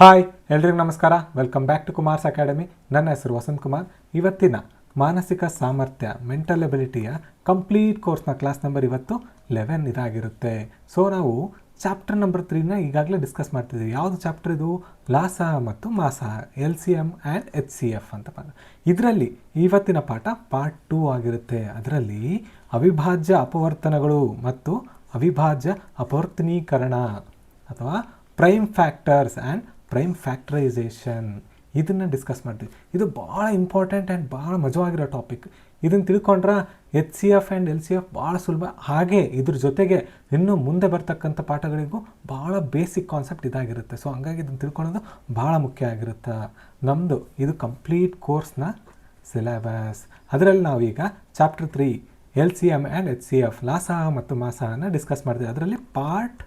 Hi ಎಲ್ರಿಗೂ ನಮಸ್ಕಾರ. Welcome back to Kumar's academy. ನನ್ನ ಹೆಸರು ವಸಂತ್ ಕುಮಾರ್. ಇವತ್ತಿನ ಮಾನಸಿಕ ಸಾಮರ್ಥ್ಯ ಮೆಂಟಲ್ ಎಬಿಲಿಟಿಯ ಕಂಪ್ಲೀಟ್ ಕೋರ್ಸ್ನ ಕ್ಲಾಸ್ ನಂಬರ್ ಇವತ್ತು 11 ಇದಾಗಿರುತ್ತೆ. ಸೊ ನಾವು ಚಾಪ್ಟರ್ ನಂಬರ್ 3ನ ಈಗಾಗಲೇ ಡಿಸ್ಕಸ್ ಮಾಡ್ತಿದ್ದೀವಿ. ಯಾವುದು ಚಾಪ್ಟರ್ ಇದು? ಲಾಸಹ ಮತ್ತು ಮಾಸಹ, LCM ಆ್ಯಂಡ್ HCF ಅಂತ ಪಾಠ. ಇದರಲ್ಲಿ ಇವತ್ತಿನ ಪಾಠ ಪಾರ್ಟ್ 2 ಆಗಿರುತ್ತೆ. ಅದರಲ್ಲಿ ಅವಿಭಾಜ್ಯ ಅಪವರ್ತನಗಳು ಮತ್ತು ಅವಿಭಾಜ್ಯ ಅಪವರ್ತನೀಕರಣ ಅಥವಾ prime factors and prime factorisation ಇದನ್ನು ಡಿಸ್ಕಸ್ ಮಾಡ್ತೀವಿ. ಇದು ಭಾಳ ಇಂಪಾರ್ಟೆಂಟ್ ಆ್ಯಂಡ್ ಭಾಳ ಮಜವಾಗಿರೋ ಟಾಪಿಕ್. ಇದನ್ನು ತಿಳ್ಕೊಂಡ್ರೆ HCF ಆ್ಯಂಡ್ LCF ಭಾಳ ಸುಲಭ. ಹಾಗೆ ಇದ್ರ ಜೊತೆಗೆ ಇನ್ನೂ ಮುಂದೆ ಬರ್ತಕ್ಕಂಥ ಪಾಠಗಳಿಗೂ ಭಾಳ ಬೇಸಿಕ್ ಕಾನ್ಸೆಪ್ಟ್ ಇದಾಗಿರುತ್ತೆ. ಸೊ ಹಂಗಾಗಿ ಇದನ್ನು ತಿಳ್ಕೊಳ್ಳೋದು ಭಾಳ ಮುಖ್ಯ ಆಗಿರುತ್ತೆ. ನಮ್ಮದು ಇದು ಕಂಪ್ಲೀಟ್ ಕೋರ್ಸ್ನ ಸಿಲೆಬಸ್. ಅದರಲ್ಲಿ ನಾವೀಗ ಚಾಪ್ಟರ್ 3 LCM ಆ್ಯಂಡ್ HCF ಲಾಸಹ ಮತ್ತು ಮಾಸಹನ ಡಿಸ್ಕಸ್ ಮಾಡ್ತೀವಿ. ಅದರಲ್ಲಿ ಪಾರ್ಟ್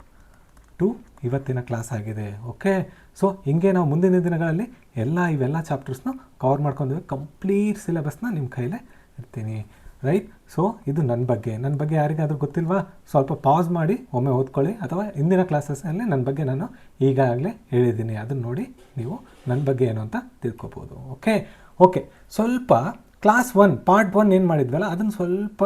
2 ಇವತ್ತಿನ ಕ್ಲಾಸ್ ಆಗಿದೆ. ಓಕೆ, ಸೊ ಹಿಂಗೆ ನಾವು ಮುಂದಿನ ದಿನಗಳಲ್ಲಿ ಇವೆಲ್ಲ ಚಾಪ್ಟರ್ಸ್ನ ಕವರ್ ಮಾಡ್ಕೊಂಡಿದ್ದೀವಿ. ಕಂಪ್ಲೀಟ್ ಸಿಲೆಬಸ್ನ ನಿಮ್ಮ ಕೈಲೇ ಇರ್ತೀನಿ, ರೈಟ್? ಸೊ ಇದು ನನ್ನ ಬಗ್ಗೆ ಯಾರಿಗಾದ್ರೂ ಗೊತ್ತಿಲ್ವಾ? ಸ್ವಲ್ಪ ಪಾಸ್ ಮಾಡಿ ಒಮ್ಮೆ ಓದ್ಕೊಳ್ಳಿ, ಅಥವಾ ಇಂದಿನ ಕ್ಲಾಸಸ್ನಲ್ಲಿ ನನ್ನ ಬಗ್ಗೆ ನಾನು ಈಗಾಗಲೇ ಹೇಳಿದ್ದೀನಿ, ಅದನ್ನು ನೋಡಿ ನೀವು ನನ್ನ ಬಗ್ಗೆ ಏನು ಅಂತ ತಿಳ್ಕೊಬೋದು. ಓಕೆ, ಸ್ವಲ್ಪ ಕ್ಲಾಸ್ 1 ಪಾರ್ಟ್ 1 ಏನು ಮಾಡಿದ್ವಲ್ಲ ಅದನ್ನು ಸ್ವಲ್ಪ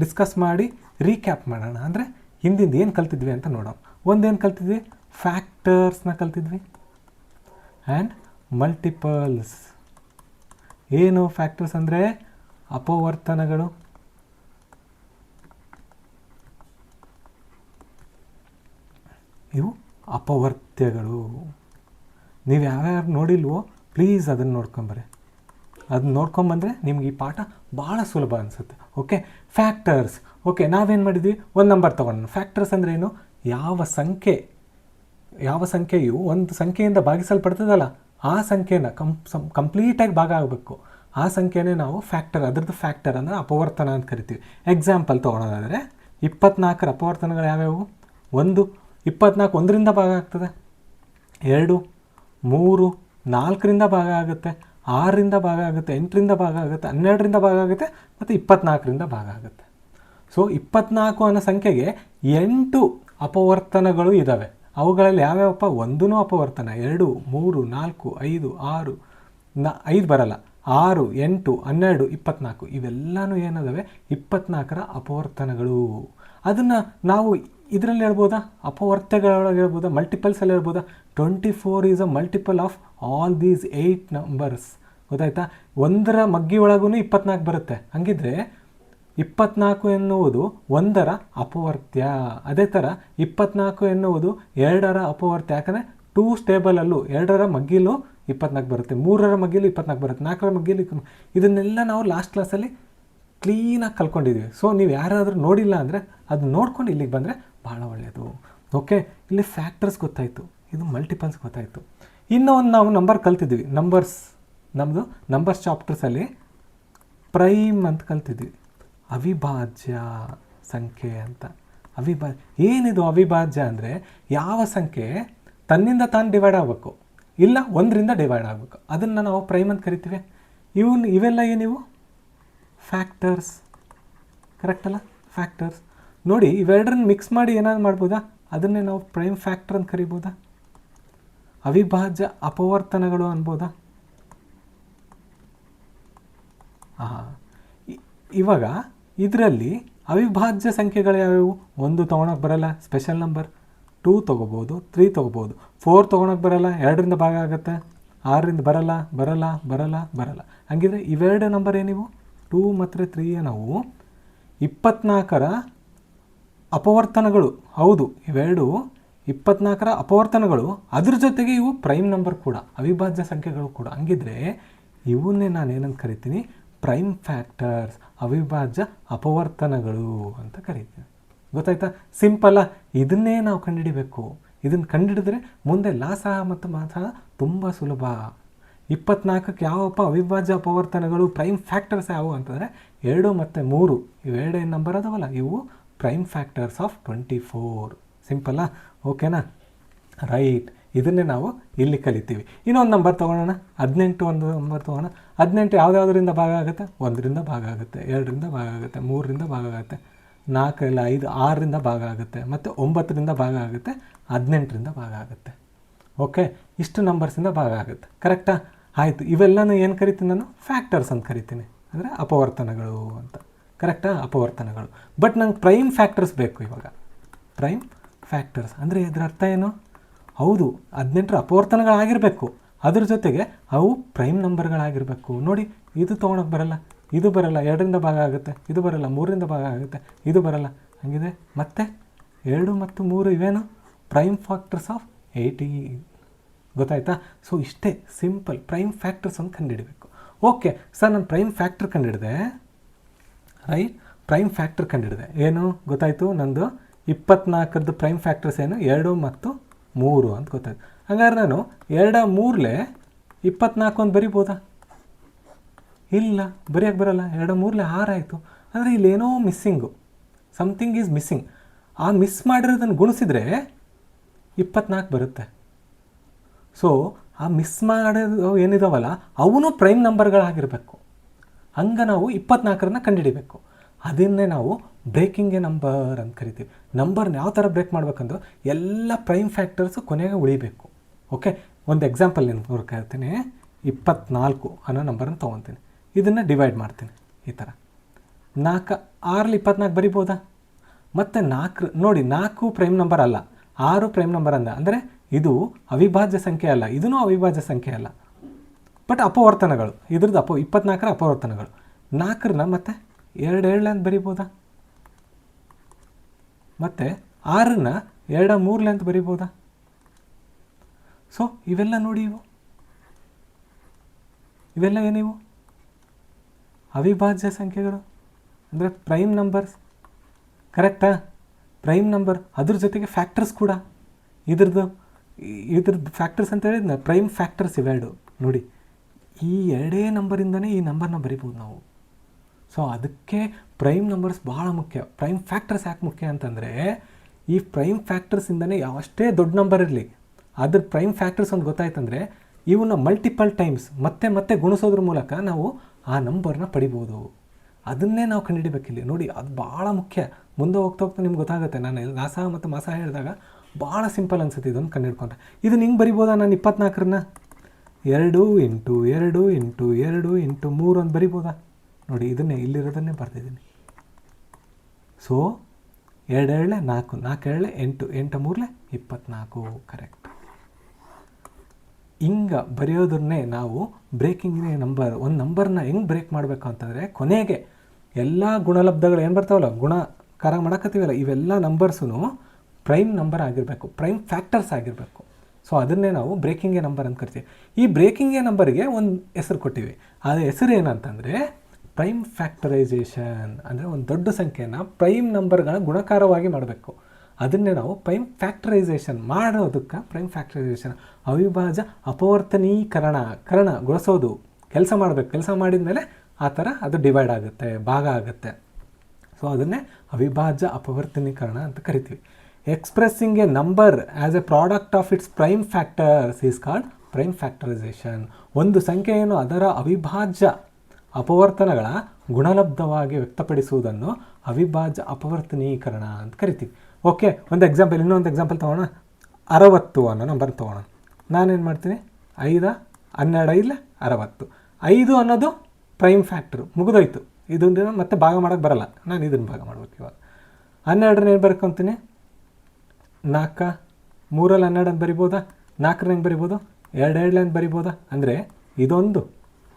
ಡಿಸ್ಕಸ್ ಮಾಡಿ ರೀಕ್ಯಾಪ್ ಮಾಡೋಣ. ಅಂದರೆ ಹಿಂದಿಂದ ಏನು ಕಲ್ತಿದ್ವಿ ಅಂತ ನೋಡೋಣ. ಒಂದೇನು ಕಲ್ತಿದ್ವಿ? ಫ್ಯಾಕ್ಟರ್ಸ್ನ ಕಲ್ತಿದ್ವಿ ಆ್ಯಂಡ್ ಮಲ್ಟಿಪಲ್ಸ್. ಏನು ಫ್ಯಾಕ್ಟರ್ಸ್ ಅಂದರೆ ಅಪವರ್ತನಗಳು, ಇವು ಅಪವರ್ತ್ಯಗಳು. ನೀವು ಯಾವ್ಯಾರು ನೋಡಿಲ್ವೋ ಪ್ಲೀಸ್ ಅದನ್ನು ನೋಡ್ಕೊಂಬರ್ರಿ. ಅದನ್ನ ನೋಡ್ಕೊಂಬಂದರೆ ನಿಮ್ಗೆ ಈ ಪಾಠ ಭಾಳ ಸುಲಭ ಅನಿಸುತ್ತೆ. Okay, factors. ಓಕೆ, ನಾವೇನು ಮಾಡಿದ್ವಿ? ಒಂದು ನಂಬರ್ ತೊಗೊಂಡು. ಫ್ಯಾಕ್ಟರ್ಸ್ ಅಂದರೆ ಏನು? ಯಾವ ಸಂಖ್ಯೆಯು ಒಂದು ಸಂಖ್ಯೆಯಿಂದ ಭಾಗಿಸಲ್ಪಡ್ತದಲ್ಲ, ಆ ಸಂಖ್ಯೆನ ಕಂಪ್ಲೀಟಾಗಿ ಭಾಗ ಆಗಬೇಕು. ಆ ಸಂಖ್ಯೆನೇ ನಾವು ಫ್ಯಾಕ್ಟರ್, ಅದರದ್ದು ಫ್ಯಾಕ್ಟರ್ ಅಂದರೆ ಅಪವರ್ತನ ಅಂತ ಕರಿತೀವಿ. ಎಕ್ಸಾಂಪಲ್ ತೊಗೊಳೋದಾದರೆ 24ರ ಅಪವರ್ತನಗಳು ಯಾವ್ಯಾವು? 24 1ರಿಂದ ಭಾಗ ಆಗ್ತದೆ, 2 3 4ರಿಂದ ಭಾಗ ಆಗುತ್ತೆ, 6ರಿಂದ ಭಾಗ ಆಗುತ್ತೆ, 8ರಿಂದ ಭಾಗ ಆಗುತ್ತೆ, 12ರಿಂದ ಭಾಗ ಆಗುತ್ತೆ, ಮತ್ತು 24ರಿಂದ ಭಾಗ ಆಗುತ್ತೆ. ಸೊ 24 ಅನ್ನೋ ಸಂಖ್ಯೆಗೆ 8 ಅಪವರ್ತನಗಳು ಇದ್ದಾವೆ. ಅವುಗಳಲ್ಲಿ ಯಾವ್ಯಾವಪ್ಪ? 1 ಅಪವರ್ತನ, 2 3 4 5 6 5 ಬರಲ್ಲ, 6 8 12 24 ಇವೆಲ್ಲನೂ ಏನದಾವೆ? 24ರ ಅಪವರ್ತನಗಳು. ಅದನ್ನು ನಾವು ಇದರಲ್ಲಿ ಹೇಳ್ಬೋದಾ? ಅಪವರ್ತ್ಯಗಳೊಳಗೆ ಹೇಳ್ಬೋದಾ? ಮಲ್ಟಿಪಲ್ಸಲ್ಲಿ ಹೇಳ್ಬೋದಾ? 24 is a multiple of all these 8 numbers. ಗೊತ್ತಾಯ್ತಾ? 1ರ ಮಗ್ಗಿ ಒಳಗೂ 24 ಬರುತ್ತೆ. ಹಾಗಿದ್ರೆ 24 ಎನ್ನುವುದು 1ರ ಅಪವರ್ತ್ಯ. ಅದೇ ಥರ 24 ಎನ್ನುವುದು 2ರ ಅಪವರ್ತ್ಯ. ಯಾಕಂದರೆ 2 ಸ್ಟೇಬಲಲ್ಲೂ 2ರ ಮಗ್ಗಿಲೂ 24 ಬರುತ್ತೆ, 3ರ ಮಗ್ಗಿಲೂ 24 ಬರುತ್ತೆ, 4ರ ಮಗ್ಗಿಲೂ. ಇದನ್ನೆಲ್ಲ ನಾವು ಲಾಸ್ಟ್ ಕ್ಲಾಸಲ್ಲಿ ಕ್ಲೀನಾಗಿ ಕಲ್ಕೊಂಡಿದ್ದೀವಿ. ಸೊ ನೀವು ಯಾರಾದರೂ ನೋಡಿಲ್ಲ ಅಂದರೆ ಅದು ನೋಡ್ಕೊಂಡು ಇಲ್ಲಿಗೆ ಬಂದರೆ ಭಾಳ ಒಳ್ಳೆಯದು. ಓಕೆ, ಇಲ್ಲಿ ಫ್ಯಾಕ್ಟರ್ಸ್ ಗೊತ್ತಾಯಿತು, ಇದು ಮಲ್ಟಿಪಲ್ಸ್ ಗೊತ್ತಾಯಿತು. ಇನ್ನೂ ಒಂದು ನಾವು ನಂಬರ್ ಕಲ್ತಿದ್ವಿ. ನಮ್ಮದು ನಂಬರ್ಸ್ ಚಾಪ್ಟರ್ಸಲ್ಲಿ ಪ್ರೈಮ್ ಅಂತ ಕಲ್ತಿದ್ವಿ. ಅವಿಭಾಜ್ಯ ಸಂಖ್ಯೆ ಅಂತ. ಏನಿದು ಅವಿಭಾಜ್ಯ ಅಂದರೆ ಯಾವ ಸಂಖ್ಯೆ ತನ್ನಿಂದ ತಾನು ಡಿವೈಡ್ ಆಗಬೇಕು, ಇಲ್ಲ 1ರಿಂದ ಡಿವೈಡ್ ಆಗಬೇಕು, ಅದನ್ನು ನಾವು ಪ್ರೈಮ್ ಅಂತ ಕರಿತೀವಿ. ಇವೆಲ್ಲ ಏನಿವು? ಫ್ಯಾಕ್ಟರ್ಸ್. ಕರೆಕ್ಟ್ ಅಲ್ಲ? ಫ್ಯಾಕ್ಟರ್ಸ್. ನೋಡಿ, ಇವೆರಡರನ್ನು ಮಿಕ್ಸ್ ಮಾಡಿ ಏನಾದ್ರು ಮಾಡ್ಬೋದಾ? ಅದನ್ನೇ ನಾವು ಪ್ರೈಮ್ ಫ್ಯಾಕ್ಟರ್ ಅಂತ ಕರಿಬೋದಾ? ಅವಿಭಾಜ್ಯ ಅಪವರ್ತನಗಳು ಅನ್ಬೋದಾ? ಇವಾಗ ಇದರಲ್ಲಿ ಅವಿಭಾಜ್ಯ ಸಂಖ್ಯೆಗಳು ಯಾವ್ಯಾವು? 1 ತೊಗೊಳಕ್ಕೆ ಬರಲ್ಲ, ಸ್ಪೆಷಲ್ ನಂಬರ್. 2 ತೊಗೋಬೋದು, 3 ತೊಗೋಬೋದು. 4 ತೊಗೊಳಕ್ಕೆ ಬರಲ್ಲ, 2ರಿಂದ ಭಾಗ ಆಗುತ್ತೆ. 6ರಿಂದ ಬರಲ್ಲ. ಹಂಗಿದ್ರೆ ಇವೆರಡು ನಂಬರ್ ಏನಿವು? 2 ಮತ್ತು 3 ನಾವು 24ರ ಅಪವರ್ತನಗಳು. ಹೌದು, ಇವೆರಡು 24ರ ಅಪವರ್ತನಗಳು. ಅದ್ರ ಜೊತೆಗೆ ಇವು ಪ್ರೈಮ್ ನಂಬರ್ ಕೂಡ, ಅವಿಭಾಜ್ಯ ಸಂಖ್ಯೆಗಳು ಕೂಡ. ಹಂಗಿದ್ರೆ ಇವನ್ನೇ ನಾನು ಏನಂತ ಕರಿತೀನಿ? ಪ್ರೈಮ್ ಫ್ಯಾಕ್ಟರ್ಸ್, ಅವಿಭಾಜ್ಯ ಅಪವರ್ತನಗಳು ಅಂತ ಕರಿತೀವಿ. ಗೊತ್ತಾಯ್ತಾ? ಸಿಂಪಲ್ಲ. ಇದನ್ನೇ ನಾವು ಕಂಡುಹಿಡಿಬೇಕು. ಇದನ್ನು ಕಂಡುಹಿಡಿದ್ರೆ ಮುಂದೆ ಲಾಸಹ ಮತ್ತು ಮಾಸಹ ತುಂಬ ಸುಲಭ. 24ಕ್ಕೆ ಯಾವಪ್ಪ ಅವಿಭಾಜ್ಯ ಅಪವರ್ತನಗಳು, ಪ್ರೈಮ್ ಫ್ಯಾಕ್ಟರ್ಸ್ ಯಾವುವು ಅಂತಂದರೆ 2 ಮತ್ತು 3 ಇವೆರಡು ಏನು ನಂಬರ್ ಅದಾವಲ್ಲ, ಇವು ಪ್ರೈಮ್ ಫ್ಯಾಕ್ಟರ್ಸ್ ಆಫ್ 24. ಸಿಂಪಲ್ಲ. ಓಕೆನಾ? ರೈಟ್. ಇದನ್ನೇ ನಾವು ಇಲ್ಲಿ ಕಲಿತೀವಿ. ಇನ್ನೊಂದು ನಂಬರ್ ತೊಗೊಳ್ಳೋಣ. 18 ಒಂದು ನಂಬರ್ ತೊಗೊಳ್ಳೋಣ. 18 ಯಾವುದ್ಯಾವುದರಿಂದ ಭಾಗ ಆಗುತ್ತೆ? 1ರಿಂದ ಭಾಗ ಆಗುತ್ತೆ, 2ರಿಂದ ಭಾಗ ಆಗುತ್ತೆ, 3ರಿಂದ ಭಾಗ ಆಗುತ್ತೆ, 4 ಇಲ್ಲ 5 6ರಿಂದ ಭಾಗ ಆಗುತ್ತೆ, ಮತ್ತು 9ರಿಂದ ಭಾಗ ಆಗುತ್ತೆ, 18ರಿಂದ ಭಾಗ ಆಗುತ್ತೆ. ಓಕೆ, ಇಷ್ಟು ನಂಬರ್ಸಿಂದ ಭಾಗ ಆಗುತ್ತೆ. ಕರೆಕ್ಟಾ? ಆಯಿತು. ಇವೆಲ್ಲನೂ ಏನು ಕರಿತೀನಿ ನಾನು? ಫ್ಯಾಕ್ಟರ್ಸ್ ಅಂತ ಕರಿತೀನಿ, ಅಂದರೆ ಅಪವರ್ತನಗಳು ಅಂತ. ಕರೆಕ್ಟಾ? ಅಪವರ್ತನಗಳು. ಬಟ್ ನಂಗೆ ಪ್ರೈಮ್ ಫ್ಯಾಕ್ಟರ್ಸ್ ಬೇಕು ಇವಾಗ. ಪ್ರೈಮ್ ಫ್ಯಾಕ್ಟರ್ಸ್ ಅಂದರೆ ಇದರ ಅರ್ಥ ಏನು? ಹೌದು, 18ರ ಅಪವರ್ತನಗಳಾಗಿರಬೇಕು, ಅದ್ರ ಜೊತೆಗೆ ಅವು ಪ್ರೈಮ್ ನಂಬರ್ಗಳಾಗಿರಬೇಕು. ನೋಡಿ, ಇದು ತೊಗೊಳಕ್ಕೆ ಬರಲ್ಲ, ಇದು ಬರಲ್ಲ, 2ರಿಂದ ಭಾಗ ಆಗುತ್ತೆ, ಇದು ಬರಲ್ಲ, 3ರಿಂದ ಭಾಗ ಆಗುತ್ತೆ, ಇದು ಬರಲ್ಲ, ಹಂಗಿದೆ. ಮತ್ತು 2 ಮತ್ತು 3 ಇವೇನು? Prime factors of 18. ಗೊತ್ತಾಯ್ತಾ? ಸೊ ಇಷ್ಟೇ ಸಿಂಪಲ್, ಪ್ರೈಮ್ ಫ್ಯಾಕ್ಟರ್ಸ್ ಅಂತ ಕಂಡುಹಿಡಬೇಕು. ಓಕೆ ಸರ್, ನಾನು ಪ್ರೈಮ್ ಫ್ಯಾಕ್ಟರ್ ಕಂಡುಹಿಡಿದೆ, ರೈಟ್? ಪ್ರೈಮ್ ಫ್ಯಾಕ್ಟರ್ ಕಂಡುಹಿಡಿದೆ. ಏನು ಗೊತ್ತಾಯಿತು? ನಂದು 24ರದ್ದು ಪ್ರೈಮ್ ಫ್ಯಾಕ್ಟರ್ಸ್ ಏನು? 2 ಮತ್ತು 3 ಅಂತ ಗೊತ್ತಾಯ್ತು. ಹಾಗಾದ್ರೆ ನಾನು 2 3 24 ಅಂತ ಬರಿಬೋದಾ? ಇಲ್ಲ, ಬರೆಯೋಕ್ಕೆ ಬರಲ್ಲ. 2 3 6 ಆಯಿತು. ಅಂದರೆ ಇಲ್ಲೇನೋ ಮಿಸ್ಸಿಂಗು, ಸಮಥಿಂಗ್ ಈಸ್ ಮಿಸ್ಸಿಂಗ್. ಆ ಮಿಸ್ ಮಾಡಿರೋದನ್ನು ಗುಣಿಸಿದ್ರೆ 24 ಬರುತ್ತೆ. ಸೊ ಆ ಮಿಸ್ ಮಾಡೋದು ಏನಿದಾವಲ್ಲ ಅವನು ಪ್ರೈಮ್ ನಂಬರ್ಗಳಾಗಿರಬೇಕು. ಹಂಗೆ ನಾವು 24ರನ್ನ ಕಂಡುಹಿಡಿಬೇಕು. ಅದನ್ನೇ ನಾವು ಬ್ರೇಕಿಂಗ್ ಎ ನಂಬರ್ ಅಂತ ಕರಿತೀವಿ. ನಂಬರ್ನ ಯಾವ ಥರ ಬ್ರೇಕ್ ಮಾಡ್ಬೇಕಂದ್ರೆ ಎಲ್ಲ ಪ್ರೈಮ್ ಫ್ಯಾಕ್ಟರ್ಸು ಕೊನೆಗೆ ಉಳಿಬೇಕು. ಓಕೆ, ಒಂದು ಎಕ್ಸಾಂಪಲ್ ನಾನು ನೋಡ್ಕೊಳ್ತೀನಿ. 24 ಅನ್ನೋ ನಂಬರನ್ನು ತೊಗೊತೀನಿ, ಇದನ್ನು ಡಿವೈಡ್ ಮಾಡ್ತೀನಿ ಈ ಥರ. 4 6 24 ಬರಿಬೋದಾ? ಮತ್ತು 4 ನೋಡಿ, 4 ಪ್ರೈಮ್ ನಂಬರ್ ಅಲ್ಲ, 6 ಪ್ರೈಮ್ ನಂಬರ್ ಅಂದರೆ ಇದು ಅವಿಭಾಜ್ಯ ಸಂಖ್ಯೆ ಅಲ್ಲ, ಇದೂ ಅವಿಭಾಜ್ಯ ಸಂಖ್ಯೆ ಅಲ್ಲ, ಬಟ್ ಅಪವರ್ತನಗಳು. ಇದ್ರದ್ದು 24ರ ಅಪವರ್ತನಗಳು. 4ರನ್ನ ಮತ್ತೆ 2 7 ಅಂತ ಬರಿಬೋದಾ? ಮತ್ತು 6ನ್ನ 2 3 ಅಂತ ಬರಿಬೋದಾ? ಸೊ ಇವೆಲ್ಲ ನೋಡಿ, ಇವೆಲ್ಲ ಏನಿವು? ಅವಿಭಾಜ್ಯ ಸಂಖ್ಯೆಗಳು, ಅಂದರೆ ಪ್ರೈಮ್ ನಂಬರ್ಸ್. ಕರೆಕ್ಟಾ? ಪ್ರೈಮ್ ನಂಬರ್, ಅದ್ರ ಜೊತೆಗೆ ಫ್ಯಾಕ್ಟರ್ಸ್ ಕೂಡ. ಇದ್ರದ್ದು ಫ್ಯಾಕ್ಟರ್ಸ್ ಅಂತ ಹೇಳಿದ್ನ, ಪ್ರೈಮ್ ಫ್ಯಾಕ್ಟರ್ಸ್ ಇವೆರಡು. ನೋಡಿ, ಈ 2 ನಂಬರಿಂದನೇ ಈ ನಂಬರ್ನ ಬರಿಬೋದು ನಾವು. ಸೊ ಅದಕ್ಕೆ ಪ್ರೈಮ್ ನಂಬರ್ಸ್ ಭಾಳ ಮುಖ್ಯ. ಪ್ರೈಮ್ ಫ್ಯಾಕ್ಟರ್ಸ್ ಯಾಕೆ ಮುಖ್ಯ ಅಂತಂದರೆ, ಈ ಪ್ರೈಮ್ ಫ್ಯಾಕ್ಟರ್ಸಿಂದನೇ ಯಾವಷ್ಟೇ ದೊಡ್ಡ ನಂಬರ್ ಇರಲಿ, ಅದ್ರ ಪ್ರೈಮ್ ಫ್ಯಾಕ್ಟರ್ಸ್ ಒಂದು ಗೊತ್ತಾಯ್ತಂದರೆ ಇವನ್ನ ಮಲ್ಟಿಪಲ್ ಟೈಮ್ಸ್ ಮತ್ತೆ ಗುಣಿಸೋದ್ರ ಮೂಲಕ ನಾವು ಆ ನಂಬರ್ನ ಪಡಿಬೋದು. ಅದನ್ನೇ ನಾವು ಕಂಡುಹಿಡಿಬೇಕಿಲ್ಲಿ. ನೋಡಿ, ಅದು ಭಾಳ ಮುಖ್ಯ. ಮುಂದೆ ಹೋಗ್ತಾ ನಿಮ್ಗೆ ಗೊತ್ತಾಗುತ್ತೆ. ನಾನು ಲಾಸ ಮತ್ತು ಮಾಸ ಹೇಳಿದಾಗ ಭಾಳ ಸಿಂಪಲ್ ಅನ್ಸುತ್ತೆ ಇದನ್ನು ಕಂಡುಹಿಡ್ಕೊಂಡ್ರೆ. ಇದನ್ನು ಹಿಂಗೆ ಬರಿಬೋದಾ? ನಾನು 24ರನ್ನ 2 ಇಂಟು 2 ಇಂಟು 2 ಇಂಟು 3 ಅಂತ ಬರಿಬೋದಾ? ನೋಡಿ, ಇದನ್ನೇ ಇಲ್ಲಿರೋದನ್ನೇ ಬರ್ತಿದ್ದೀನಿ. ಸೊ 2 7 4, 4 7 8, 8 3 24. ಕರೆಕ್ಟ್. ಹಿಂಗೆ ಬರೆಯೋದನ್ನೇ ನಾವು ಬ್ರೇಕಿಂಗ್ ನಂಬರ್. ಒಂದು ನಂಬರ್ನ ಹೆಂಗೆ ಬ್ರೇಕ್ ಮಾಡಬೇಕು ಅಂತಂದರೆ, ಕೊನೆಗೆ ಎಲ್ಲ ಗುಣಲಬ್ಧಗಳು ಏನು ಬರ್ತಾವಲ್ಲ, ಗುಣಕಾರ ಮಾಡಕತ್ತೀವಲ್ಲ, ಇವೆಲ್ಲ ನಂಬರ್ಸೂ ಪ್ರೈಮ್ ನಂಬರ್ ಆಗಿರಬೇಕು, ಪ್ರೈಮ್ ಫ್ಯಾಕ್ಟರ್ಸ್ ಆಗಿರಬೇಕು. ಸೊ ಅದನ್ನೇ ನಾವು ಬ್ರೇಕಿಂಗ್ ಎ ನಂಬರ್ ಅಂತ ಕರಿತೀವಿ. ಈ ಬ್ರೇಕಿಂಗ್ ಎ ನಂಬರ್ಗೆ ಒಂದು ಹೆಸರು ಕೊಟ್ಟಿವಿ. ಆ ಹೆಸರು ಏನಂತಂದರೆ ಪ್ರೈಮ್ ಫ್ಯಾಕ್ಟರೈಸೇಷನ್. ಅಂದರೆ ಒಂದು ದೊಡ್ಡ ಸಂಖ್ಯೆಯನ್ನು ಪ್ರೈಮ್ ನಂಬರ್ಗಳ ಗುಣಕಾರವಾಗಿ ಮಾಡಬೇಕು. ಅದನ್ನೇ ನಾವು ಪ್ರೈಮ್ ಫ್ಯಾಕ್ಟರೈಸೇಷನ್ ಮಾಡೋದಕ್ಕೆ ಪ್ರೈಮ್ ಫ್ಯಾಕ್ಟರೈಸೇಷನ್, ಅವಿಭಾಜ್ಯ ಅಪವರ್ತನೀಕರಣಗೊಳಿಸೋದು. ಕೆಲಸ ಮಾಡಬೇಕು, ಕೆಲಸ ಮಾಡಿದ ಮೇಲೆ ಆ ಥರ ಅದು ಡಿವೈಡ್ ಆಗುತ್ತೆ, ಭಾಗ ಆಗುತ್ತೆ. ಸೊ ಅದನ್ನೇ ಅವಿಭಾಜ್ಯ ಅಪವರ್ತನೀಕರಣ ಅಂತ ಕರಿತೀವಿ. Expressing A number as A product of it's prime factors is called prime factorisation. ಒಂದು ಸಂಖ್ಯೆಯನ್ನು ಅದರ ಅವಿಭಾಜ್ಯ ಅಪವರ್ತನಗಳ ಗುಣಲಬ್ಧವಾಗಿ ವ್ಯಕ್ತಪಡಿಸುವುದನ್ನು ಅವಿಭಾಜ್ಯ ಅಪವರ್ತನೀಕರಣ ಅಂತ ಕರಿತೀವಿ. ಓಕೆ, ಒಂದು ಎಕ್ಸಾಂಪಲ್, ಇನ್ನೊಂದು ಎಕ್ಸಾಂಪಲ್ ತೊಗೊಳ್ಳೋಣ. 60 ಅನ್ನೋ ನಂಬರ್ ತೊಗೊಳ್ಳೋಣ. ನಾನೇನು ಮಾಡ್ತೀನಿ, 5 12 60. 5 ಅನ್ನೋದು ಪ್ರೈಮ್ ಫ್ಯಾಕ್ಟ್ರು, ಮುಗಿದೋಯ್ತು. ಇದೊಂದು ಮತ್ತೆ ಭಾಗ ಮಾಡೋಕ್ಕೆ ಬರಲ್ಲ, ನಾನು ಇದನ್ನು ಭಾಗ ಮಾಡ್ಬೇಕು ಇವಾಗ. 12 ಏನು ಬರ್ಕೊಂತೀನಿ, 4 3 12 ಅಂತ ಬರಿಬೋದಾ? 4 ಹೆಂಗೆ ಬರಿಬೋದು? 2 7 ಅಂತ ಬರಿಬೋದಾ? ಅಂದರೆ ಇದೊಂದು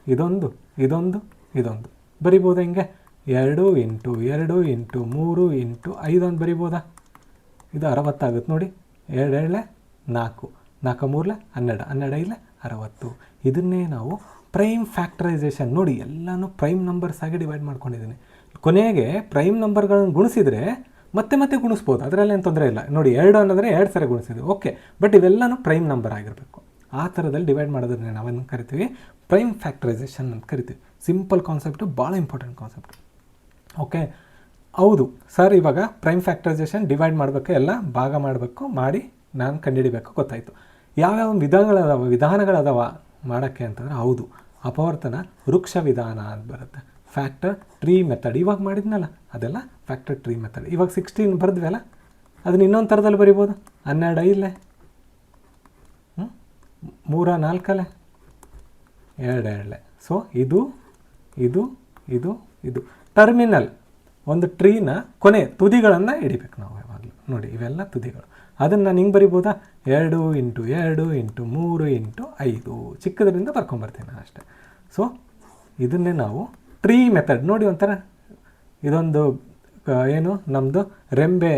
ಇದೊಂದು ಇದೊಂದು ಇದೊಂದು ಬರಿಬೋದಾ? ಹಿಂಗೆ 2 ಇಂಟು 2 ಇಂಟು 3 ಇಂಟು 5 ಅಂತ ಬರಿಬೋದಾ? ಇದು 60 ಆಗುತ್ತೆ ನೋಡಿ. 2 7 4, 4 3 12, 12 5 60. ಇದನ್ನೇ ನಾವು ಪ್ರೈಮ್ ಫ್ಯಾಕ್ಟರೈಸೇಷನ್. ನೋಡಿ, ಎಲ್ಲನೂ ಪ್ರೈಮ್ ನಂಬರ್ಸ್ ಆಗಿ ಡಿವೈಡ್ ಮಾಡ್ಕೊಂಡಿದ್ದೀನಿ. ಕೊನೆಗೆ ಪ್ರೈಮ್ ನಂಬರ್ಗಳನ್ನು ಗುಣಿಸಿದರೆ ಮತ್ತೆ ಗುಣಿಸ್ಬೋದು, ಅದರಲ್ಲೇನು ತೊಂದರೆ ಇಲ್ಲ. ನೋಡಿ, 2 ಅನ್ನೋದ್ರೆ 2 ಸರಿ ಗುಣಿಸಿದ್ವಿ, ಓಕೆ. ಬಟ್ ಇವೆಲ್ಲನೂ ಪ್ರೈಮ್ ನಂಬರ್ ಆಗಿರಬೇಕು. ಆ ಥರದಲ್ಲಿ ಡಿವೈಡ್ ಮಾಡೋದನ್ನೇ ನಾವೇನು ಕರಿತೀವಿ, ಪ್ರೈಮ್ ಫ್ಯಾಕ್ಟರೈಸೇಷನ್ ಅಂತ ಕರಿತೀವಿ. ಸಿಂಪಲ್ ಕಾನ್ಸೆಪ್ಟು, ಭಾಳ ಇಂಪಾರ್ಟೆಂಟ್ ಕಾನ್ಸೆಪ್ಟ್. ಓಕೆ, ಹೌದು ಸರ್, ಇವಾಗ ಪ್ರೈಮ್ ಫ್ಯಾಕ್ಟರೈಸೇಷನ್ ಡಿವೈಡ್ ಮಾಡಬೇಕು, ಎಲ್ಲ ಭಾಗ ಮಾಡಬೇಕು, ಮಾಡಿ ನಾನು ಕಂಡುಹಿಡಿಬೇಕು, ಗೊತ್ತಾಯಿತು. ಯಾವ್ಯಾವ ವಿಧಾನಗಳದಾವ ಮಾಡೋಕ್ಕೆ ಅಂತಂದರೆ, ಹೌದು, ಅಪವರ್ತನ ವೃಕ್ಷ ವಿಧಾನ ಅಂತ ಬರುತ್ತೆ, ಫ್ಯಾಕ್ಟರ್ ಟ್ರೀ ಮೆಥಡ್. ಇವಾಗ ಮಾಡಿದ್ನಲ್ಲ ಅದೆಲ್ಲ ಫ್ಯಾಕ್ಟರ್ ಟ್ರೀ ಮೆಥಡ್. ಇವಾಗ 16 ಬರೆದ್ವಿ ಅಲ್ಲ, ಅದನ್ನ ಇನ್ನೊಂದು ಥರದಲ್ಲಿ ಬರಿಬೋದು. 12 5 3 4 2 2. ಸೊ ಇದು ಇದು ಇದು ಇದು ಟರ್ಮಿನಲ್ ಒಂದು ಟ್ರೀನ ಕೊನೆ ತುದಿಗಳನ್ನು ಹಿಡಿಬೇಕು ನಾವು ಯಾವಾಗಲೂ. ನೋಡಿ ಇವೆಲ್ಲ ತುದಿಗಳು. ಅದನ್ನು ನಾನು ಹಿಂಗೆ ಬರಿಬೋದಾ? 2 × 2 × 3 × 5 ಚಿಕ್ಕದರಿಂದ ಬರ್ಕೊಂಬರ್ತೀನಿ ನಾನು ಅಷ್ಟೇ. ಸೊ ಇದನ್ನೇ ನಾವು ಟ್ರೀ ಮೆಥಡ್. ನೋಡಿ ಒಂಥರ ಇದೊಂದು ಏನು ನಮ್ಮದು ರೆಂಬೆ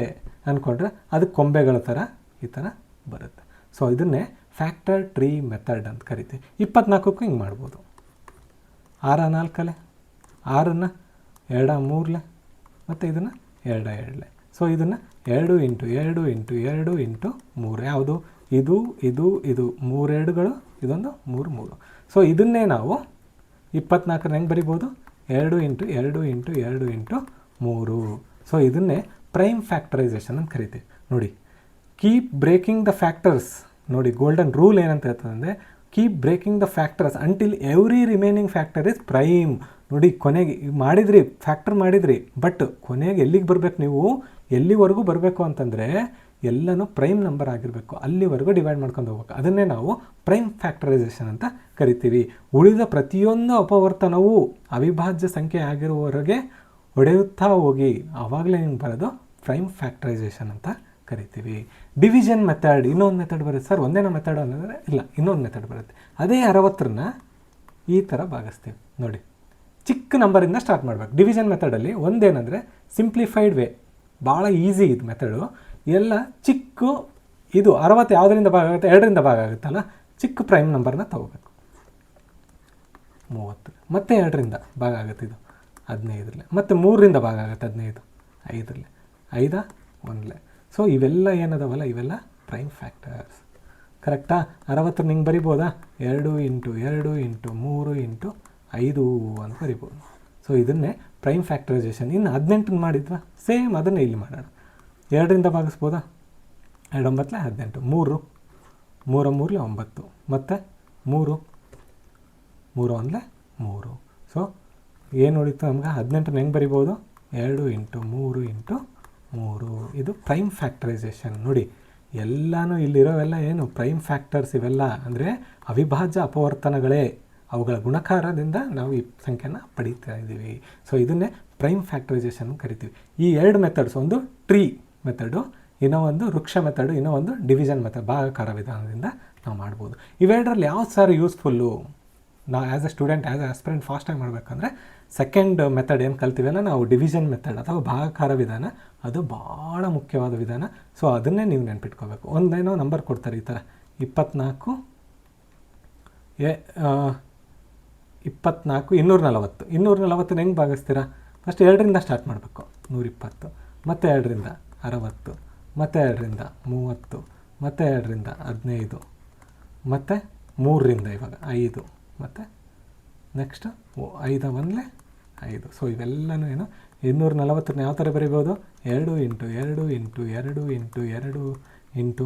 ಅಂದ್ಕೊಂಡ್ರೆ ಅದು ಕೊಂಬೆಗಳ ಥರ ಈ ಥರ ಬರುತ್ತೆ. ಸೊ ಇದನ್ನೇ ಫ್ಯಾಕ್ಟರ್ ಟ್ರೀ ಮೆಥಡ್ ಅಂತ ಕರಿತೀವಿ. 24ಕ್ಕೂ ಹಿಂಗೆ ಮಾಡ್ಬೋದು. 6 4 6ನ್ನು 2 3 ಮತ್ತು ಇದನ್ನು 2 2. ಸೊ ಇದನ್ನು 2 × 2 × 2 × 3 ಯಾವುದು? ಇದು ಇದು ಇದು 3 2ಗಳು, ಇದೊಂದು 3 3. ಸೊ ಇದನ್ನೇ ನಾವು 24ನ ಹೆಂಗೆ ಬರಿಬೋದು? 2 × 2 × 2 × 3. ಸೊ ಇದನ್ನೇ ಪ್ರೈಮ್ ಫ್ಯಾಕ್ಟರೈಸೇಷನ್ ಅಂತ ಕರಿತೀವಿ. ನೋಡಿ ಕೀಪ್ ಬ್ರೇಕಿಂಗ್ ದ ಫ್ಯಾಕ್ಟರ್ಸ್. ನೋಡಿ ಗೋಲ್ಡನ್ ರೂಲ್ ಏನಂತ ಹೇಳ್ತದೆ ಅಂದರೆ keep breaking the factors until every remaining factor is prime. ನೋಡಿ ಕೊನೆಗೆ ಮಾಡಿದ್ರಿ, ಫ್ಯಾಕ್ಟರ್ ಮಾಡಿದ್ರಿ, ಬಟ್ ಕೊನೆಗೆ ಎಲ್ಲಿಗೆ ಬರಬೇಕು? ನೀವು ಎಲ್ಲಿವರೆಗೂ ಬರಬೇಕು ಅಂತಂದರೆ ಎಲ್ಲನೂ ಪ್ರೈಮ್ ನಂಬರ್ ಆಗಿರಬೇಕು, ಅಲ್ಲಿವರೆಗೂ ಡಿವೈಡ್ ಮಾಡ್ಕೊಂಡು ಹೋಗ್ಬೇಕು. ಅದನ್ನೇ ನಾವು ಪ್ರೈಮ್ ಫ್ಯಾಕ್ಟರೈಸೇಷನ್ ಅಂತ ಕರಿತೀವಿ. ಉಳಿದ ಪ್ರತಿಯೊಂದು ಅಪವರ್ತನವೂ ಅವಿಭಾಜ್ಯ ಸಂಖ್ಯೆ ಆಗಿರುವವರೆಗೆ ಹೊಡೆಯುತ್ತಾ ಹೋಗಿ ಆವಾಗಲೇ ನಿಮ್ಗೆ ಬರೋದು ಪ್ರೈಮ್ ಫ್ಯಾಕ್ಟರೈಸೇಷನ್ ಅಂತ ಕರಿತೀವಿ. ಡಿವಿಷನ್ ಮೆಥಡ್, ಇನ್ನೊಂದು ಮೆಥಡ್ ಬರುತ್ತೆ ಸರ್. ಒಂದೇನೋ ಮೆಥಡ್ ಅನ್ನೋದ್ರೆ ಇಲ್ಲ, ಇನ್ನೊಂದು ಮೆಥಡ್ ಬರುತ್ತೆ. ಅದೇ 60ನ್ನ ಈ ಥರ ಭಾಗಿಸ್ತೀವಿ. ನೋಡಿ ಚಿಕ್ಕ ನಂಬರಿಂದ ಸ್ಟಾರ್ಟ್ ಮಾಡಬೇಕು. ಡಿವಿಷನ್ ಮೆಥಡಲ್ಲಿ ಒಂದೇನೆಂದರೆ ಸಿಂಪ್ಲಿಫೈಡ್ ವೇ, ಭಾಳ ಈಸಿ ಇದು ಮೆಥಡು. ಎಲ್ಲ ಚಿಕ್ಕ ಇದು 60 ಯಾವುದರಿಂದ ಭಾಗ ಆಗುತ್ತೆ? 2ರಿಂದ ಭಾಗ ಆಗುತ್ತಲ್ಲ, ಚಿಕ್ಕ ಪ್ರೈಮ್ ನಂಬರ್ನ ತೊಗೋಬೇಕು. 30 ಮತ್ತು 2ರಿಂದ ಭಾಗ ಆಗುತ್ತೆ, ಇದು 15. ಮತ್ತು 3ರಿಂದ ಭಾಗ ಆಗುತ್ತೆ 15, 5 5 1. ಸೊ ಇವೆಲ್ಲ ಏನದವಲ್ಲ ಇವೆಲ್ಲ ಪ್ರೈಮ್ ಫ್ಯಾಕ್ಟರ್ಸ್. ಕರೆಕ್ಟಾ? 60 ಹಿಂಗೆ ಬರಿಬೋದಾ? 2 × 2 × 3 × 5 ಅಂತ ಬರಿಬೋದು. ಸೊ ಇದನ್ನೇ ಪ್ರೈಮ್ ಫ್ಯಾಕ್ಟರೈಸೇಷನ್. ಇನ್ನು 18 ಮಾಡಿದ್ವಾ? ಸೇಮ್ ಅದನ್ನೇ ಇಲ್ಲಿ ಮಾಡೋಣ. 2ರಿಂದ ಭಾಗಿಸ್ಬೋದಾ? 2 9 18, 3 3 3 9 ಮತ್ತು 3 3 1 3. ಸೊ ಏನು ಉಳಿತು ನಮ್ಗೆ? 18ನ ಹೆಂಗೆ ಬರಿಬೋದು? 2 × 3 × 3. ಇದು ಪ್ರೈಮ್ ಫ್ಯಾಕ್ಟರೈಸೇಷನ್. ನೋಡಿ ಎಲ್ಲನೂ ಇಲ್ಲಿರೋವೆಲ್ಲ ಏನು ಪ್ರೈಮ್ ಫ್ಯಾಕ್ಟರ್ಸ್. ಇವೆಲ್ಲ ಅಂದರೆ ಅವಿಭಾಜ್ಯ ಅಪವರ್ತನಗಳೇ, ಅವುಗಳ ಗುಣಕಾರದಿಂದ ನಾವು ಈ ಸಂಖ್ಯೆನ ಪಡೀತಾ ಇದ್ದೀವಿ. ಸೊ ಇದನ್ನೇ ಪ್ರೈಮ್ ಫ್ಯಾಕ್ಟರೈಸೇಷನ್ ಕರಿತೀವಿ. ಈ 2 ಮೆಥಡ್ಸ್, ಒಂದು ಟ್ರೀ ಮೆಥಡು, ಇನ್ನೂ ಒಂದು ವೃಕ್ಷ ಮೆಥಡು, ಇನ್ನೂ ಒಂದು ಡಿವಿಷನ್ ಮೆಥಡ್, ಭಾಗಾಕಾರ ವಿಧಾನದಿಂದ ನಾವು ಮಾಡ್ಬೋದು. ಇವೆರಡರಲ್ಲಿ ಯಾವ್ದು ಸರ್ ಯೂಸ್ಫುಲ್ಲು? ನಾವು as A student, as A aspirant ಫಾಸ್ಟಾಗಿ ಮಾಡಬೇಕಂದ್ರೆ ಸೆಕೆಂಡ್ ಮೆಥಡ್ ಏನು ಕಲ್ತೀವಲ್ಲ ನಾವು, ಡಿವಿಷನ್ ಮೆಥಡ್ ಅಥವಾ ಭಾಗಾಕಾರ ವಿಧಾನ, ಅದು ಭಾಳ ಮುಖ್ಯವಾದ ವಿಧಾನ. ಸೊ ಅದನ್ನೇ ನೀವು ನೆನ್ಪಿಟ್ಕೋಬೇಕು. ಒಂದೇನೋ ನಂಬರ್ ಕೊಡ್ತಾರೆ ಈ ಥರ 24 240. 240 ಹೆಂಗೆ ಭಾಗಿಸ್ತೀರಾ? ಫಸ್ಟ್ 2ರಿಂದ ಸ್ಟಾರ್ಟ್ ಮಾಡಬೇಕು. 120 ಮತ್ತು 2ರಿಂದ 60 ಮತ್ತು 2ರಿಂದ 30 ಮತ್ತು 2ರಿಂದ 15 ಮತ್ತು 3ರಿಂದ ಇವಾಗ 5 ಮತ್ತು ನೆಕ್ಸ್ಟ್ 5 1 5. ಸೊ ಇವೆಲ್ಲನೂ ಏನು 240ನ ಯಾವ ಥರ ಬರಿಬೋದು? 2 × 2 × 2 × 2 × 3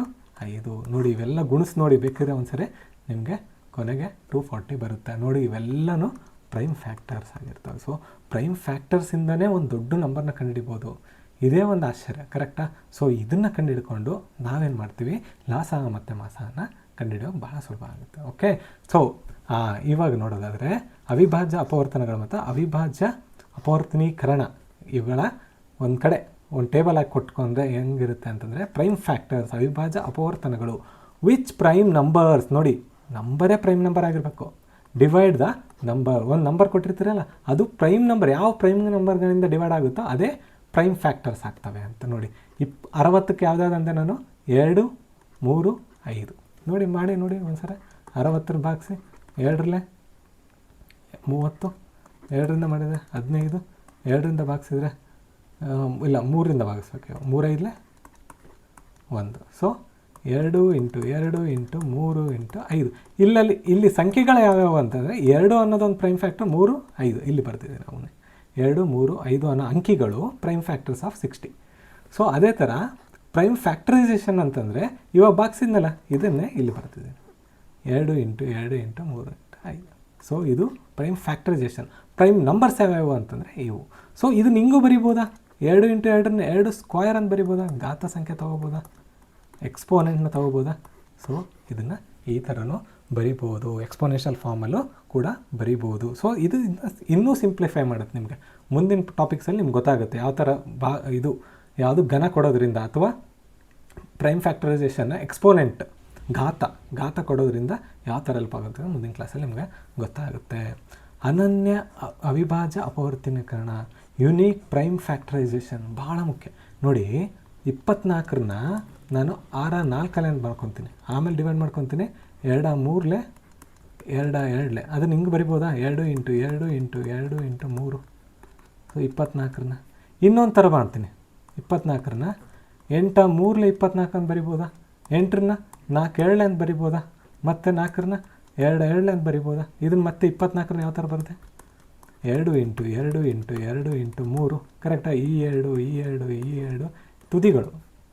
× 5. ನೋಡಿ ಇವೆಲ್ಲ ಗುಣಿಸಿ ನೋಡಿ, ಬೇಕಿದ್ರೆ ಒಂದ್ಸರಿ ನಿಮಗೆ ಕೊನೆಗೆ 240 ಬರುತ್ತೆ. ನೋಡಿ ಇವೆಲ್ಲನೂ ಪ್ರೈಮ್ ಫ್ಯಾಕ್ಟರ್ಸ್ ಆಗಿರ್ತವೆ. ಸೊ ಪ್ರೈಮ್ ಫ್ಯಾಕ್ಟರ್ಸಿಂದನೇ ಒಂದು ದೊಡ್ಡ ನಂಬರ್ನ ಕಂಡುಹಿಡಿಬೋದು. ಇದೇ ಒಂದು ಆಶ್ಚರ್ಯ, ಕರೆಕ್ಟಾ? ಸೊ ಇದನ್ನು ಕಂಡುಹಿಡ್ಕೊಂಡು ನಾವೇನು ಮಾಡ್ತೀವಿ? ಲಾಸ ಮತ್ತು ಮಾಸನ ಕಂಡುಹಿಡಿಯೋದು ಭಾಳ ಸುಲಭ ಆಗುತ್ತೆ. ಓಕೆ, ಸೊ ಇವಾಗ ನೋಡೋದಾದರೆ ಅವಿಭಾಜ್ಯ ಅಪವರ್ತನಗಳು ಮತ್ತು ಅವಿಭಾಜ್ಯ ಅಪವರ್ತನೀಕರಣ ಇವುಗಳ ಒಂದು ಕಡೆ ಒಂದು ಟೇಬಲ್ ಆಗಿ ಕೊಟ್ಕೊಂಡ್ರೆ ಹೆಂಗಿರುತ್ತೆ ಅಂತಂದರೆ, ಪ್ರೈಮ್ ಫ್ಯಾಕ್ಟರ್ಸ್ ಅವಿಭಾಜ್ಯ ಅಪವರ್ತನಗಳು ವಿಚ್ ಪ್ರೈಮ್ ನಂಬರ್ಸ್. ನೋಡಿ ನಂಬರೇ ಪ್ರೈಮ್ ನಂಬರ್ ಆಗಿರಬೇಕು. Divide the number. ಒಂದು ನಂಬರ್ ಕೊಟ್ಟಿರ್ತೀರಲ್ಲ ಅದು ಪ್ರೈಮ್ ನಂಬರ್, ಯಾವ ಪ್ರೈಮ್ ನಂಬರ್ಗಳಿಂದ ಡಿವೈಡ್ ಆಗುತ್ತೋ ಅದೇ ಪ್ರೈಮ್ ಫ್ಯಾಕ್ಟರ್ಸ್ ಆಗ್ತವೆ ಅಂತ. ನೋಡಿ 60ಕ್ಕೆ ಯಾವುದಾದ್ರು ಅಂದೆ ನಾನು 2 3 5. ನೋಡಿ ಮಾಡಿ ನೋಡಿ ಒಂದ್ಸಲ 60 ಭಾಗಿಸಿ 2ರಲ್ಲಿ 30, 2ರಿಂದ ಮಾಡಿದರೆ 15, 2ರಿಂದ ಭಾಗಿಸಿದ್ರೆ ಇಲ್ಲ 3ರಿಂದ ಭಾಗಿಸ್ಬೇಕು. 3 5 1. ಸೊ 2 × 2 × 3 × 5. ಇಲ್ಲಿ ಸಂಖ್ಯೆಗಳು ಯಾವ್ಯಾವು ಅಂತಂದರೆ 2 ಅನ್ನೋದೊಂದು ಪ್ರೈಮ್ ಫ್ಯಾಕ್ಟರ್, 3 5 ಇಲ್ಲಿ ಬರ್ತಿದೆ ನಾವು 2 3 5 ಅನ್ನೋ ಅಂಕಿಗಳು ಪ್ರೈಮ್ ಫ್ಯಾಕ್ಟರ್ಸ್ ಆಫ್ 60. ಸೊ ಅದೇ ಥರ ಪ್ರೈಮ್ ಫ್ಯಾಕ್ಟರೈಸೇಷನ್ ಅಂತಂದರೆ ಇವಾಗ ಬಾಕ್ಸಿದ್ನಲ್ಲ ಇದನ್ನೇ ಇಲ್ಲಿ ಬರ್ತಿದೆ 2 × 2 × 3 × 5. ಸೊ ಇದು ಪ್ರೈಮ್ ಫ್ಯಾಕ್ಟರೈಸೇಷನ್. ಪ್ರೈಮ್ ನಂಬರ್ಸ್ ಯಾವ್ಯಾವು ಅಂತಂದರೆ ಇವು. ಸೊ ಇದನ್ನ ಹಿಂಗೂ ಬರಿಬೋದಾ? 2 × 2ನ್ನ 2 ಸ್ಕ್ವಯರ್ ಅಂತ ಬರಿಬೋದಾ? ಘಾತ ಸಂಖ್ಯೆ ತೊಗೋಬೋದಾ? ಎಕ್ಸ್ಪೋನೆಂಟ್ನ ತೊಗೋಬೋದಾ? ಸೊ ಇದನ್ನು ಈ ಥರನೂ ಬರಿಬೋದು, ಎಕ್ಸ್ಪೋನೆನ್ಷಿಯಲ್ ಫಾರ್ಮಲ್ಲೂ ಕೂಡ ಬರಿಬೋದು. ಸೊ ಇದು ಇನ್ನೂ ಸಿಂಪ್ಲಿಫೈ ಮಾಡುತ್ತೆ ನಿಮಗೆ. ಮುಂದಿನ ಟಾಪಿಕ್ಸಲ್ಲಿ ನಿಮ್ಗೆ ಗೊತ್ತಾಗುತ್ತೆ ಯಾವ ಥರ ಇದು ಯಾವುದು ಘನ ಕೊಡೋದ್ರಿಂದ ಅಥವಾ ಪ್ರೈಮ್ ಫ್ಯಾಕ್ಟರೈಸೇಷನ್ನ ಎಕ್ಸ್ಪೋನೆಂಟ್ ಘಾತ ಕೊಡೋದ್ರಿಂದ ಯಾವ ಥರ ಹೆಲ್ಪ್ ಆಗುತ್ತೆ ಮುಂದಿನ ಕ್ಲಾಸಲ್ಲಿ ನಿಮಗೆ ಗೊತ್ತಾಗುತ್ತೆ. ಅನನ್ಯ ಅವಿಭಾಜ್ಯ ಅಪವರ್ತನೀಕರಣ, ಯುನೀಕ್ ಪ್ರೈಮ್ ಫ್ಯಾಕ್ಟರೈಸೇಷನ್ ಭಾಳ ಮುಖ್ಯ ನೋಡಿ. 24 ನಾನು 6 4 ಅಂತ ಮಾಡ್ಕೊತೀನಿ, ಆಮೇಲೆ ಡಿವೈಡ್ ಮಾಡ್ಕೊತೀನಿ 2 3 2 2 ಅದನ್ನು ಹಿಂಗೆ ಬರಿಬೋದಾ 2 × 2 × 2 × 3. ಸೊ 24 ಇನ್ನೊಂದು ಥರ ಮಾಡ್ತೀನಿ. 24 8 3 24 ಅಂತ ಬರಿಬೋದಾ, 8 4 7 ಅಂತ ಬರಿಬೋದಾ, ಮತ್ತು 4 2 2 ಅಂತ ಬರಿಬೋದಾ. ಇದನ್ನು ಮತ್ತೆ 24 ಯಾವ ಥರ ಬರುತ್ತೆ 2 × 2 × 2 × 3 ಕರೆಕ್ಟಾಗಿ ಈ 2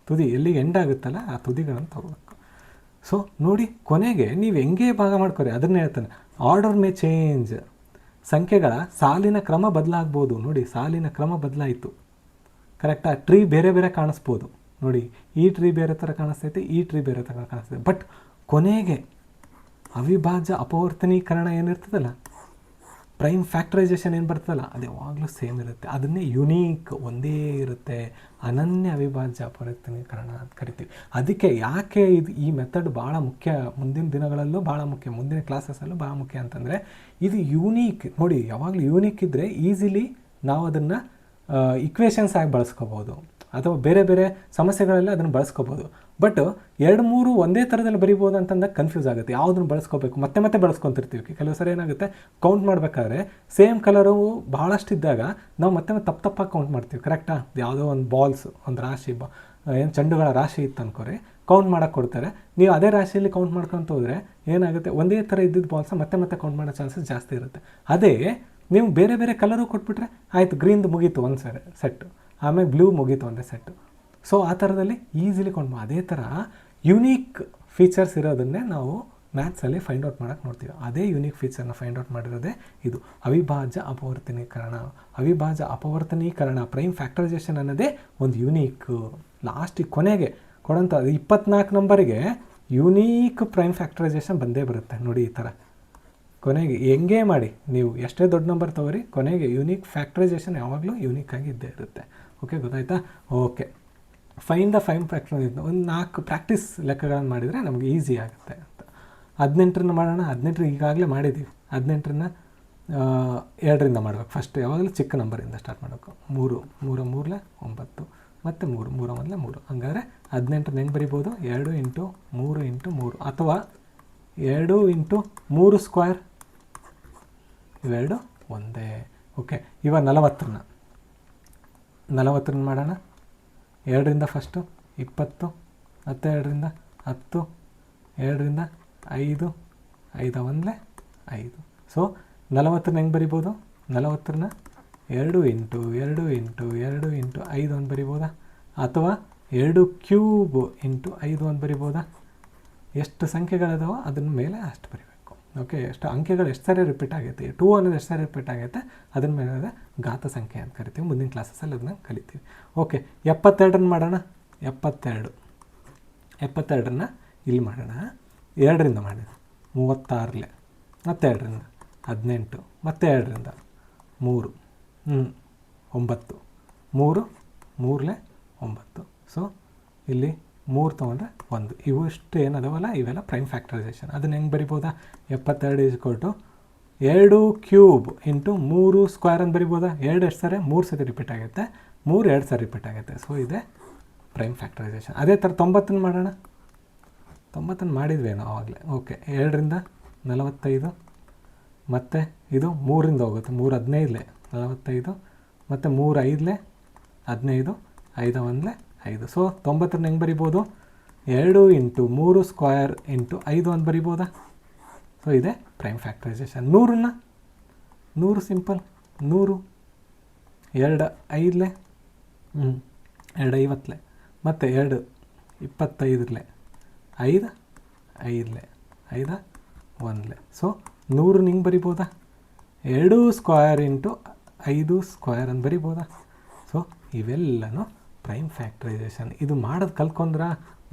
ತುದಿ ಎಲ್ಲಿಗೆ ಎಂಡ್ ಆಗುತ್ತಲ್ಲ ಆ ತುದಿಗಳನ್ನು ತಗೋಬೇಕು. ಸೊ ನೋಡಿ ಕೊನೆಗೆ ನೀವು ಹೆಂಗೆ ಭಾಗ ಮಾಡ್ಕೊರಿ ಅದನ್ನೇ ಹೇಳ್ತಾನೆ. ಆರ್ಡರ್ ಮೇ ಚೇಂಜ್, ಸಂಖ್ಯೆಗಳ ಸಾಲಿನ ಕ್ರಮ ಬದಲಾಗ್ಬೋದು. ನೋಡಿ ಸಾಲಿನ ಕ್ರಮ ಬದಲಾಯಿತು ಕರೆಕ್ಟಾ. ಟ್ರೀ ಬೇರೆ ಬೇರೆ ಕಾಣಿಸ್ಬೋದು ನೋಡಿ, ಈ ಟ್ರೀ ಬೇರೆ ಥರ ಕಾಣಿಸ್ತೈತೆ, ಈ ಟ್ರೀ ಬೇರೆ ಥರ ಕಾಣಿಸ್ತೈತೆ. ಬಟ್ ಕೊನೆಗೆ ಅವಿಭಾಜ್ಯ ಅಪವರ್ತನೀಕರಣ ಏನಿರ್ತದಲ್ಲ, ಪ್ರೈಮ್ ಫ್ಯಾಕ್ಟರೈಸೇಷನ್ ಏನು ಬರ್ತದಲ್ಲ, ಅದು ಯಾವಾಗಲೂ ಸೇಮ್ ಇರುತ್ತೆ. ಅದನ್ನೇ ಯುನೀಕ್ ಒಂದೇ ಇರುತ್ತೆ, ಅನನ್ಯ ಅವಿಭಾಜ್ಯ ಅಪವರ್ತನೀಕರಣ ಅಂತ ಕರಿತೀವಿ. ಅದಕ್ಕೆ ಯಾಕೆ ಈ ಮೆಥಡ್ ಭಾಳ ಮುಖ್ಯ, ಮುಂದಿನ ದಿನಗಳಲ್ಲೂ ಭಾಳ ಮುಖ್ಯ, ಮುಂದಿನ ಕ್ಲಾಸಸ್ಸಲ್ಲೂ ಭಾಳ ಮುಖ್ಯ ಅಂತಂದರೆ ಇದು ಯೂನೀಕ್. ನೋಡಿ ಯಾವಾಗಲೂ ಯೂನೀಕ್ ಇದ್ದರೆ ಈಸಿಲಿ ನಾವು ಅದನ್ನು ಇಕ್ವೇಷನ್ಸ್ ಆಗಿ ಬಳಸ್ಕೋಬೋದು ಅಥವಾ ಬೇರೆ ಬೇರೆ ಸಮಸ್ಯೆಗಳೆಲ್ಲ ಅದನ್ನು ಬಳಸ್ಕೋಬೋದು. ಬಟ್ 2 3 ಒಂದೇ ಥರದಲ್ಲಿ ಬರಿಬೋದು ಅಂತಂದಾಗ ಕನ್ಫ್ಯೂಸ್ ಆಗುತ್ತೆ, ಯಾವುದನ್ನು ಬಳಸ್ಕೋಬೇಕು ಮತ್ತೆ ಬಳಸ್ಕೊತಿರ್ತೀವಿ. ಕೆಲವು ಸರಿ ಏನಾಗುತ್ತೆ ಕೌಂಟ್ ಮಾಡಬೇಕಾದ್ರೆ ಸೇಮ್ ಕಲರು ಭಾಳಷ್ಟಿದ್ದಾಗ ನಾವು ಮತ್ತೆ ತಪ್ಪಾಗಿ ಕೌಂಟ್ ಮಾಡ್ತೀವಿ ಕರೆಕ್ಟಾ. ಯಾವುದೋ ಒಂದು ಬಾಲ್ಸ್, ಒಂದು ರಾಶಿ ಏನು ಚೆಂಡುಗಳ ರಾಶಿ ಇತ್ತು ಅನ್ಕೋರಿ, ಕೌಂಟ್ ಮಾಡೋಕ್ಕೆ ಕೊಡ್ತಾರೆ. ನೀವು ಅದೇ ರಾಶಿಯಲ್ಲಿ ಕೌಂಟ್ ಮಾಡ್ಕೊತ ಹೋದರೆ ಏನಾಗುತ್ತೆ, ಒಂದೇ ಥರ ಇದ್ದಿದ್ದು ಬಾಲ್ಸ ಮತ್ತೆ ಕೌಂಟ್ ಮಾಡೋ ಚಾನ್ಸಸ್ ಜಾಸ್ತಿ ಇರುತ್ತೆ. ಅದೇ ನೀವು ಬೇರೆ ಬೇರೆ ಕಲರು ಕೊಟ್ಬಿಟ್ರೆ ಆಯಿತು, ಗ್ರೀನ್ದು ಮುಗೀತು ಒಂದು ಸೆಟ್ಟು, ಆಮೇಲೆ ಬ್ಲೂ ಮುಗೀತು ಒಂದೇ ಸೆಟ್ಟು. ಸೊ ಆ ಥರದಲ್ಲಿ ಈಸಿಲಿ ಕೊಂಡು ಅದೇ ಥರ ಯುನೀಕ್ ಫೀಚರ್ಸ್ ಇರೋದನ್ನೇ ನಾವು ಮ್ಯಾಥ್ಸಲ್ಲಿ ಫೈಂಡ್ ಔಟ್ ಮಾಡೋಕ್ಕೆ ನೋಡ್ತೀವಿ. ಅದೇ ಯುನೀಕ್ ಫೀಚರ್ನ ಫೈಂಡ್ ಔಟ್ ಮಾಡಿರೋದೇ ಇದು ಅವಿಭಾಜ್ಯ ಅಪವರ್ತನೀಕರಣ. ಪ್ರೈಮ್ ಫ್ಯಾಕ್ಟರೈಸೇಷನ್ ಅನ್ನೋದೇ ಒಂದು ಯುನೀಕ್. ಲಾಸ್ಟಿಗೆ ಕೊನೆಗೆ ಕೊಡೋಂಥ 24 ನಂಬರಿಗೆ ಯುನೀಕ್ ಪ್ರೈಮ್ ಫ್ಯಾಕ್ಟರೈಸೇಷನ್ ಬಂದೇ ಬರುತ್ತೆ ನೋಡಿ. ಈ ಥರ ಕೊನೆಗೆ ಹೆಂಗೆ ಮಾಡಿ ನೀವು ಎಷ್ಟೇ ದೊಡ್ಡ ನಂಬರ್ ತೊಗೊರಿ, ಕೊನೆಗೆ ಯೂನಿಕ್ ಫ್ಯಾಕ್ಟರೈಸೇಷನ್ ಯಾವಾಗಲೂ ಯೂನಿಕ್ಕಾಗಿ ಇದ್ದೇ ಇರುತ್ತೆ. ಓಕೆ ಗೊತ್ತಾಯ್ತಾ? Okay, fine the fine factor ಒಂದು 4 ಪ್ರಾಕ್ಟೀಸ್ ಲೆಕ್ಕಗಳನ್ನು ಮಾಡಿದರೆ ನಮಗೆ ಈಸಿ ಆಗುತ್ತೆ ಅಂತ. 18 ಮಾಡೋಣ. 18 ಈಗಾಗಲೇ ಮಾಡಿದ್ದೀವಿ. 18 2ರಿಂದ ಮಾಡಬೇಕು. ಫಸ್ಟ್ ಯಾವಾಗಲೂ ಚಿಕ್ಕ ನಂಬರಿಂದ ಸ್ಟಾರ್ಟ್ ಮಾಡಬೇಕು. 3 3 3 9 ಮತ್ತು 3 3 ಮೊದಲೇ 3. ಹಂಗಾದ್ರೆ 18 ಹೆಂಗೆ ಬರಿಬೋದು? 2 × 3 × 3 ಅಥವಾ 2 × 3 ಸ್ಕ್ವೇರ್, ಇವೆರಡು ಒಂದೇ. ಓಕೆ, ಇವಾಗ 40 ಮಾಡೋಣ. 2ರಿಂದ ಫಸ್ಟು 20, ಮತ್ತು 2ರಿಂದ 10, 2ರಿಂದ 5, 5 1 5. ಸೊ 40 ಹೆಂಗೆ ಬರಿಬೋದು? 40 2 × 2 × 2 × 5 ಅಂತ ಬರಿಬೋದಾ? ಅಥವಾ 2 ಕ್ಯೂಬ್ × 5 ಅಂತ ಬರಿಬೋದಾ? ಎಷ್ಟು ಸಂಖ್ಯೆಗಳಿದಾವೋ ಅದನ್ನ ಮೇಲೆ ಅಷ್ಟು ಬರಿಬೇಕು. ಓಕೆ, ಎಷ್ಟು ಅಂಕೆಗಳು ಎಷ್ಟು ಸಾರಿ ರಿಪೀಟ್ ಆಗೈತೆ, 2 ಅನ್ನೋದು ಎಷ್ಟು ಸಾರಿ ರಿಪೀಟ್ ಆಗೈತೆ ಅದನ್ನ ಮೇಲೆ ಘಾತ ಸಂಖ್ಯೆ ಅಂತ ಕರಿತೀವಿ. ಮುಂದಿನ ಕ್ಲಾಸಸ್ಸಲ್ಲಿ ಅದನ್ನ ಕಲಿತೀವಿ. ಓಕೆ, 72 ಮಾಡೋಣ. 72 ಇಲ್ಲಿ ಮಾಡೋಣ. 2ರಿಂದ ಮಾಡಿದ 36, ಮತ್ತು 2ರಿಂದ 18, ಮತ್ತು 2ರಿಂದ 3 9, 3 3 9. ಸೊ ಇಲ್ಲಿ 3 ತೊಗೊಂಡ್ರೆ 1. ಇವು ಇಷ್ಟು ಏನದವಲ್ಲ ಇವೆಲ್ಲ ಪ್ರೈಮ್ ಫ್ಯಾಕ್ಟರೈಸೇಷನ್. ಅದನ್ನ ಹೆಂಗೆ ಬರಿಬೋದಾ? 72 2 ಕ್ಯೂಬ್ × 3 ಸ್ಕ್ವೇರ್ ಅಂತ ಬರಿಬೋದಾ? 2 ಎಷ್ಟು ಸಾರಿ? 3 ಸತಿ ರಿಪೀಟ್ ಆಗುತ್ತೆ. 3 2 ಸಾರಿ ರಿಪೀಟ್ ಆಗುತ್ತೆ. ಸೊ ಇದೆ ಪ್ರೈಮ್ ಫ್ಯಾಕ್ಟರೈಸೇಷನ್. ಅದೇ ಥರ 90 ಮಾಡೋಣ. 90 ಮಾಡಿದ್ವೇನೋ ಆವಾಗಲೇ. ಓಕೆ, 2ರಿಂದ 45, ಮತ್ತು ಇದು 3ರಿಂದ ಹೋಗುತ್ತೆ. 3 15 45, ಮತ್ತು 3 5 15, 5 1 5. ಸೊ 90 ಹೆಂಗೆ ಬರಿಬೋದು? 2 × 3 ಸ್ಕ್ವೇರ್ × 5 ಅಂತ ಬರಿಬೋದಾ? ಸೊ ಇದೆ ಪ್ರೈಮ್ ಫ್ಯಾಕ್ಟರೈಸೇಷನ್. 100 ಸಿಂಪಲ್. 100 2 5 2 50, ಮತ್ತು 2 25 5 5 5 1. ಸೊ 100 ಹಿಂಗೆ ಬರಿಬೋದಾ? 2 ಸ್ಕ್ವೇರ್ × 5 ಸ್ಕ್ವೇರ್ ಅಂತ ಬರಿಬೋದಾ? ಸೊ ಇವೆಲ್ಲನೂ ಪ್ರೈಮ್ ಫ್ಯಾಕ್ಟರೈಸೇಷನ್. ಇದು ಮಾಡೋದು ಕಲ್ತ್ಕೊಂಡ್ರೆ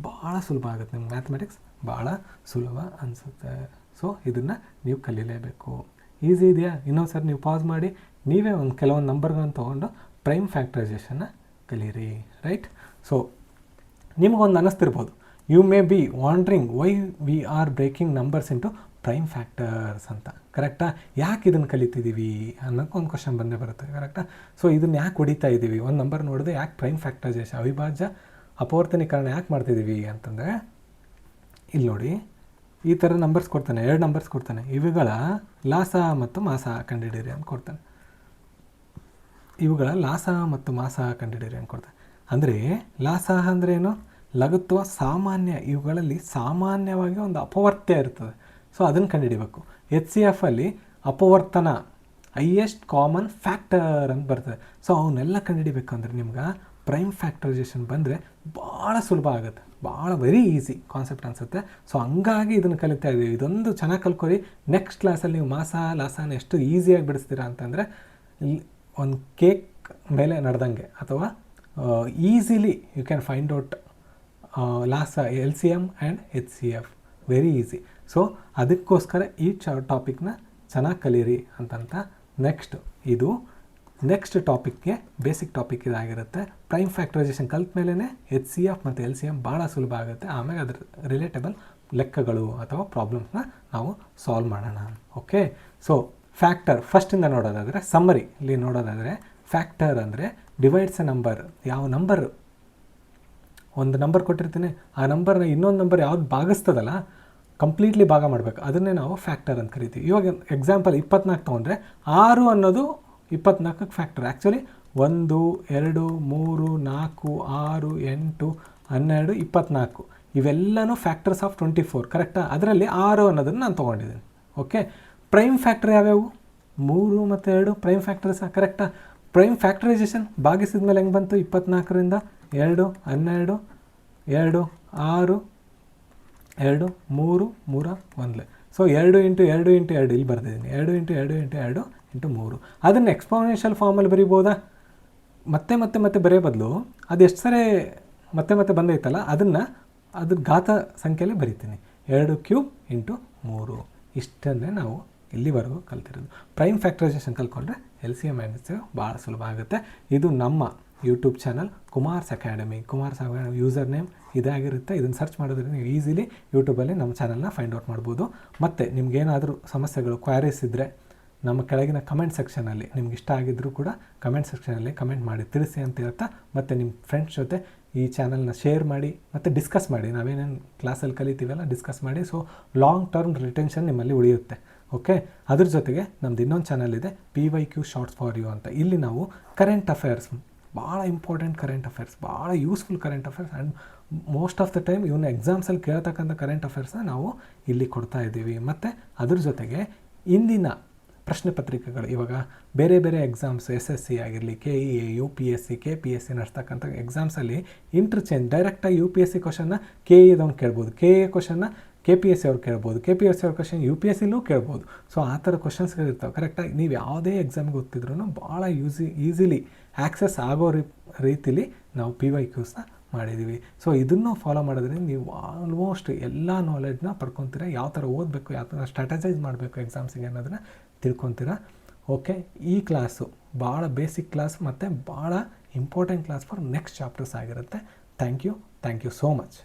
ಭಾಳ ಸುಲಭ ಆಗುತ್ತೆ ನಿಮ್ಗೆ ಮ್ಯಾಥಮೆಟಿಕ್ಸ್. ಭಾಳ ಸುಲಭ ಅನಿಸುತ್ತೆ. ಸೊ ಇದನ್ನು ನೀವು ಕಲೀಲೇಬೇಕು. ಈಸಿ ಇದೆಯಾ? ಇನ್ನೊಂದು ಸರಿ ನೀವು ಪಾಸ್ ಮಾಡಿ ನೀವೇ ಕೆಲವೊಂದು ನಂಬರ್ಗಳನ್ನು ತೊಗೊಂಡು ಪ್ರೈಮ್ ಫ್ಯಾಕ್ಟರೈಸೇಷನ್ನ ಕಲೀರಿ. ರೈಟ್? ಸೊ ನಿಮಗೊಂದು ಅನ್ನಿಸ್ತಿರ್ಬೋದು, you may be wondering why we are breaking numbers into prime factors ಅಂತ. ಕರೆಕ್ಟಾ? ಯಾಕೆ ಇದನ್ನು ಕಲಿತಿದ್ದೀವಿ ಅನ್ನೋಕ್ಕೆ ಒಂದು ಕ್ವಶನ್ ಬಂದೇ ಬರುತ್ತೆ. ಕರೆಕ್ಟಾ? ಸೊ ಇದನ್ನು ಯಾಕೆ ಹೊಡಿತಾ ಇದ್ದೀವಿ? ಒಂದು ನಂಬರ್ ನೋಡಿದ್ರೆ ಯಾಕೆ ಪ್ರೈಮ್ ಫ್ಯಾಕ್ಟರೈಸೇಷನ್ ಅವಿಭಾಜ್ಯ ಅಪವರ್ತನೀಕರಣ ಯಾಕೆ ಮಾಡ್ತಿದ್ದೀವಿ ಅಂತಂದರೆ, ಇಲ್ಲಿ ನೋಡಿ, ಈ ಥರ ನಂಬರ್ಸ್ ಕೊಡ್ತಾನೆ, 2 ನಂಬರ್ಸ್ ಕೊಡ್ತಾನೆ, ಇವುಗಳ ಲಾಸ ಮತ್ತು ಮಾಸ ಕಂಡುಹಿಡಿಯಿರಿ ಅಂತ ಕೊಡ್ತಾನೆ. ಇವುಗಳ ಲಾಸ ಮತ್ತು ಮಾಸ ಕಂಡುಹಿಡಿಯಿರಿ ಅಂತ ಕೊಡ್ತಾನೆ. ಅಂದರೆ ಲಾಸ ಅಂದರೆ ಏನು? ಲಘುತ್ವ, ಸಾಮಾನ್ಯ. ಇವುಗಳಲ್ಲಿ ಸಾಮಾನ್ಯವಾಗಿ ಒಂದು ಅಪವರ್ತ್ಯ ಇರ್ತದೆ. ಸೊ ಅದನ್ನು ಕಂಡುಹಿಡಿಬೇಕು. HCF ಅಲ್ಲಿ ಅಪವರ್ತನ, ಹೈಯೆಸ್ಟ್ ಕಾಮನ್ ಫ್ಯಾಕ್ಟರ್ ಅಂತ ಬರ್ತದೆ. ಸೊ ಅವನ್ನೆಲ್ಲ ಕಂಡುಹಿಡಿಬೇಕಂದ್ರೆ ನಿಮ್ಗೆ ಪ್ರೈಮ್ ಫ್ಯಾಕ್ಟರೈಸೇಷನ್ ಬಂದರೆ ಭಾಳ ಸುಲಭ ಆಗುತ್ತೆ, ಭಾಳ ವೆರಿ ಈಸಿ ಕಾನ್ಸೆಪ್ಟ್ ಅನಿಸುತ್ತೆ. ಸೊ ಹಂಗಾಗಿ ಇದನ್ನು ಕಲಿತಾ ಇದ್ದೀವಿ. ಇದೊಂದು ಚೆನ್ನಾಗಿ ಕಲ್ಕೊರಿ. ನೆಕ್ಸ್ಟ್ ಕ್ಲಾಸಲ್ಲಿ ನೀವು ಮಾಸ ಲಾಸನ ಎಷ್ಟು ಈಸಿಯಾಗಿ ಬಿಡಿಸ್ತೀರಾ ಅಂತಂದರೆ, ಇಲ್ಲಿ ಒಂದು ಕೇಕ್ ಮೇಲೆ ನಡೆದಂಗೆ, ಅಥವಾ easily you can find out ಲಾಸ, LCM and HCF very easy. So ಅದಕ್ಕೋಸ್ಕರ ಈ ಟಾಪಿಕ್ನ ಚೆನ್ನಾಗಿ ಕಲೀರಿ ಅಂತಂತ. ನೆಕ್ಸ್ಟ್ ಟಾಪಿಕ್ಗೆ ಬೇಸಿಕ್ ಟಾಪಿಕ್ ಇದಾಗಿರುತ್ತೆ. ಪ್ರೈಮ್ ಫ್ಯಾಕ್ಟರೈಸೇಷನ್ ಕಲ್ತ ಮೇಲೇ HCF ಮತ್ತು LCM ಭಾಳ ಸುಲಭ ಆಗುತ್ತೆ. ಆಮೇಲೆ ಅದ್ರ ರಿಲೇಟಬಲ್ ಲೆಕ್ಕಗಳು ಅಥವಾ ಪ್ರಾಬ್ಲಮ್ಸ್ನ ನಾವು ಸಾಲ್ವ್ ಮಾಡೋಣ. ಓಕೆ? ಸೊ ಫ್ಯಾಕ್ಟರ್ ಫಸ್ಟಿಂದ ನೋಡೋದಾದರೆ, ಸಮ್ಮರಿ ಇಲ್ಲಿ ನೋಡೋದಾದರೆ, ಫ್ಯಾಕ್ಟರ್ ಅಂದರೆ ಡಿವೈಡ್ಸ್ ಎ ನಂಬರ್. ಯಾವ ನಂಬರ್, ಒಂದು ನಂಬರ್ ಕೊಟ್ಟಿರ್ತೀನಿ, ಆ ನಂಬರ್ನ ಇನ್ನೊಂದು ನಂಬರ್ ಯಾವ್ದು ಭಾಗಿಸ್ತದಲ್ಲ, ಕಂಪ್ಲೀಟ್ಲಿ ಭಾಗ ಮಾಡಬೇಕು, ಅದನ್ನೇ ನಾವು ಫ್ಯಾಕ್ಟರ್ ಅಂತ ಕರಿತೀವಿ. ಇವಾಗ ಎಕ್ಸಾಂಪಲ್ 24 ತೊಗೊಂಡ್ರೆ 6 ಅನ್ನೋದು 24ಕ್ಕೆ ಫ್ಯಾಕ್ಟರ್. ಆ್ಯಕ್ಚುಲಿ 1, 2, 3, 4, 6, 8, 12, 24 ಇವೆಲ್ಲನೂ ಫ್ಯಾಕ್ಟರ್ಸ್ ಆಫ್ 24. ಕರೆಕ್ಟಾ? ಅದರಲ್ಲಿ 6 ಅನ್ನೋದನ್ನು ನಾನು ತೊಗೊಂಡಿದ್ದೀನಿ. ಓಕೆ? ಪ್ರೈಮ್ ಫ್ಯಾಕ್ಟರ್ ಯಾವ್ಯಾವು? 3 ಮತ್ತು 2 ಪ್ರೈಮ್ ಫ್ಯಾಕ್ಟರ್ಸ್. ಕರೆಕ್ಟಾ? ಪ್ರೈಮ್ ಫ್ಯಾಕ್ಟರೈಸೇಷನ್ ಭಾಗಿಸಿದ ಮೇಲೆ ಹೆಂಗೆ ಬಂತು? 24ರಿಂದ 2, 12, 2, 6, 2, 3, 3, 1. ಸೊ 2 × 2 × 2 ಇಲ್ಲಿ ಬರ್ತಿದ್ದೀನಿ. 2 × 2 × 2 × 3. ಅದನ್ನು ಎಕ್ಸ್ಪೋನೆನ್ಷಿಯಲ್ ಫಾರ್ಮಲ್ಲಿ ಬರಿಬೋದಾ? ಮತ್ತೆ ಬರೆಯೋ ಬದಲು ಅದು ಎಷ್ಟು ಸರಿ ಮತ್ತೆ ಬಂದೈತಲ್ಲ, ಅದ್ರ ಘಾತ ಸಂಖ್ಯೆಯಲ್ಲಿ ಬರಿತೀನಿ. 2³ × 3. ಇಷ್ಟನ್ನೇ ನಾವು ಇಲ್ಲಿವರೆಗೂ ಕಲ್ತಿರೋದು. ಪ್ರೈಮ್ ಫ್ಯಾಕ್ಟರೈಸೇಷನ್ ಕಲ್ತ್ಕೊಂಡ್ರೆ LCM ಆ್ಯಂಡ್ HCF ಭಾಳ ಸುಲಭ ಆಗುತ್ತೆ. ಇದು ನಮ್ಮ YouTube channel Kumar's Academy. Kumar's Academy user name ಇದಾಗಿರುತ್ತೆ. ಇದನ್ನು ಸರ್ಚ್ ಮಾಡಿದ್ರೆ ನೀವು ಈಸಿಲಿ ಯೂಟ್ಯೂಬಲ್ಲಿ ನಮ್ಮ ಚಾನಲ್ನ ಫೈಂಡ್ ಔಟ್ ಮಾಡ್ಬೋದು. ಮತ್ತು ನಿಮ್ಗೇನಾದರೂ ಸಮಸ್ಯೆಗಳು, ಕ್ವೈರೀಸ್ ಇದ್ದರೆ ನಮ್ಮ ಕೆಳಗಿನ ಕಮೆಂಟ್ ಸೆಕ್ಷನಲ್ಲಿ ನಿಮ್ಗೆ ಇಷ್ಟ ಆಗಿದ್ದರೂ ಕೂಡ ಕಮೆಂಟ್ ಸೆಕ್ಷನಲ್ಲಿ ಕಮೆಂಟ್ ಮಾಡಿ ತಿಳಿಸಿ ಅಂತ ಹೇಳ್ತಾ, ಮತ್ತು ನಿಮ್ಮ ಫ್ರೆಂಡ್ಸ್ ಜೊತೆ ಈ ಚಾನಲ್ನ ಶೇರ್ ಮಾಡಿ ಮತ್ತು ಡಿಸ್ಕಸ್ ಮಾಡಿ. ನಾವೇನೇನು ಕ್ಲಾಸಲ್ಲಿ ಕಲಿತೀವಲ್ಲ ಡಿಸ್ಕಸ್ ಮಾಡಿ. ಸೊ ಲಾಂಗ್ ಟರ್ಮ್ ರಿಟೆನ್ಷನ್ ನಿಮ್ಮಲ್ಲಿ ಉಳಿಯುತ್ತೆ. ಓಕೆ? ಅದ್ರ ಜೊತೆಗೆ ನಮ್ದು ಇನ್ನೊಂದು ಚಾನಲ್ ಇದೆ, PYQ ಶಾರ್ಟ್ಸ್ ಫಾರ್ ಯು ಅಂತ. ಇಲ್ಲಿ ನಾವು ಕರೆಂಟ್ ಅಫೇರ್ಸ್, ಭಾಳ ಇಂಪಾರ್ಟೆಂಟ್ ಕರೆಂಟ್ ಅಫೇರ್ಸ್, ಭಾಳ useful current affairs and most of the time ಇವನ್ನ ಎಕ್ಸಾಮ್ಸಲ್ಲಿ ಕೇಳ್ತಕ್ಕಂಥ ಕರೆಂಟ್ ಅಫೇರ್ಸ್ನ ನಾವು ಇಲ್ಲಿ ಕೊಡ್ತಾ ಇದ್ದೀವಿ. ಮತ್ತು ಅದ್ರ ಜೊತೆಗೆ ಇಂದಿನ ಪ್ರಶ್ನೆ ಪತ್ರಿಕೆಗಳು, ಇವಾಗ ಬೇರೆ ಎಕ್ಸಾಮ್ಸ್, SSC ಆಗಿರಲಿ, KEA, UPSC, KPSC ನಡೆಸ್ತಕ್ಕಂಥ ಎಕ್ಸಾಮ್ಸಲ್ಲಿ ಇಂಟರ್ಚೇಂಜ್ ಡೈರೆಕ್ಟಾಗಿ UPSC ಕ್ವಶನ್ನ KEದವ್ನು ಕೇಳ್ಬೋದು, KA ಕ್ವಶನ್ನ KPSC ಅವ್ರು ಕೇಳ್ಬೋದು, KPSC ಅವ್ರ ಕ್ವಶನ್ UPSCಲೂ ಕೇಳ್ಬೋದು. ಸೊ ಆ ಥರ ಕ್ವಶನ್ಸ್ಗಳಿರ್ತಾವೆ. ಕರೆಕ್ಟಾಗಿ ನೀವು ಯಾವುದೇ ಎಕ್ಸಾಮ್ಗೆ ಓದ್ತಿದ್ರೂ ಭಾಳ ಈಸಿಲಿ ಆ್ಯಕ್ಸೆಸ್ ಆಗೋ ರೀತಿಲಿ ನಾವು PYQsನ ಮಾಡಿದ್ದೀವಿ. ಸೊ ಇದನ್ನು ಫಾಲೋ ಮಾಡೋದ್ರಿಂದ ನೀವು ಆಲ್ಮೋಸ್ಟ್ ಎಲ್ಲ ನಾಲೆಡ್ಜನ್ನ ಪಡ್ಕೊತೀರ. ಯಾವ ಥರ ಓದಬೇಕು, ಯಾವ ಥರ ಸ್ಟ್ರಾಟಜೈಸ್ ಮಾಡಬೇಕು ಎಕ್ಸಾಮ್ಸಿಗೆ ಅನ್ನೋದನ್ನ ತಿಳ್ಕೊತೀರ. ಓಕೆ? ಈ ಕ್ಲಾಸು ಭಾಳ ಬೇಸಿಕ್ ಕ್ಲಾಸ್ ಮತ್ತು ಭಾಳ important class for next chapters ಆಗಿರುತ್ತೆ. Thank you so much.